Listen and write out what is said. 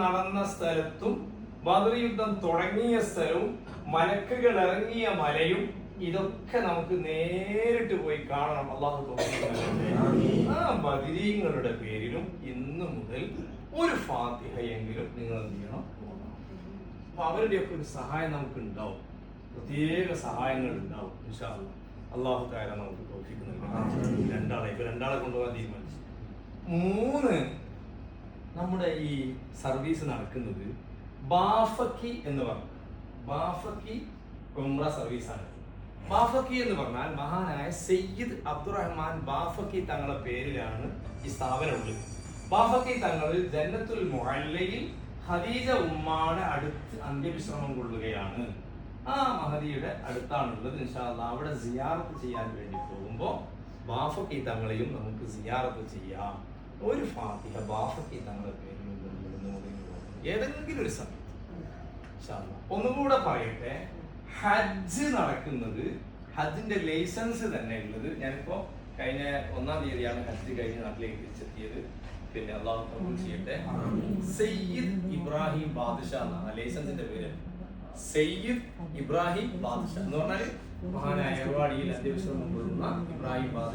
നടന്ന സ്ഥലത്തും ബദർ യുദ്ധം തുടങ്ങിയ സ്ഥലവും മലക്കുകൾ ഇറങ്ങിയ മലയും ഇതൊക്കെ നമുക്ക് നേരിട്ട് പോയി കാണണം. അല്ലാഹു തൗഫീഖ്. ആ ബദരീങ്ങളുടെ പേരിലും ഇന്നു മുതൽ ഒരു ഫാത്തിഹയെങ്കിലും നിങ്ങൾ എന്ത് ചെയ്യണം? അപ്പൊ അവരുടെയൊക്കെ ഒരു സഹായം നമുക്ക് ഉണ്ടാവും, പ്രത്യേക സഹായങ്ങൾ ഉണ്ടാവും. ഇൻഷാ അല്ലാഹ്. അല്ലാഹു തആല നമുക്ക് തൗഫീഖ് നൽകട്ടെ. രണ്ടാളെ കൊണ്ടുപോകാൻ തീരുമാനിച്ചു. 3 നമ്മുടെ ഈ സർവീസ് നടക്കുന്നത് ബാഫക്കി എന്ന് പറഞ്ഞു. ബാഫക്കി ഉംറ സർവീസാണ്. ബാഫക്കി എന്ന് പറഞ്ഞാൽ മഹാനായ സയ്യിദ് അബ്ദുറഹ്മാൻ ബാഫക്കി തങ്ങളുടെ പേരിലാണ് ഈ സ്ഥാപനം ഉള്ളത്. ബാഫക്കി തങ്ങൾ ജന്നത്തുൽ മുഅല്ലയിൽ ഖദീജ ഉമ്മാടെ അടുത്ത് അന്ത്യവിശ്രമം കൊള്ളുകയാണ്. ആ മഹദിയുടെ അടുത്താണുള്ളത്. ഇൻഷാ അല്ലാഹ് അവിടെ സിയാറത്ത് ചെയ്യാൻ വേണ്ടി പോകുമ്പോൾ ബാഫക്കി തങ്ങളെയും നമുക്ക് സിയാറത്ത് ചെയ്യാം. ഒരു ഫാത്തിഹ ബാഫക്കി തങ്ങളുടെ പേരിൽ ഏതെങ്കിലും ഒരു സമയത്ത്. ഒന്നുകൂടെ പറയട്ടെ, ഹജ്ജ് നടക്കുന്നത്, ഹജ്ജിന്റെ ലൈസൻസ് തന്നെ ഉള്ളത്, ഞാനിപ്പോ കഴിഞ്ഞ 1-ാം തീയതിയാണ് ഹജ്ജ് കഴിഞ്ഞ് നാട്ടിലേക്ക് തിരിച്ചെത്തിയത്. പിന്നെ അല്ലാഹു കബൂൽ ചെയ്യട്ടെ. സയ്യിദ് ഇബ്രാഹിം ബാദ്ഷാ എന്നാണ് ലൈസൻസിന്റെ പേര്. സയ്യിദ് ഇബ്രാഹിം ബാദ്ഷാ എന്ന് പറഞ്ഞാൽ മഹാനായ ഏർവാടിയിൽ അന്ത്യവിശ്രമം കൊള്ളുന്ന ഇബ്രാഹിം ബാദ്ഷാ.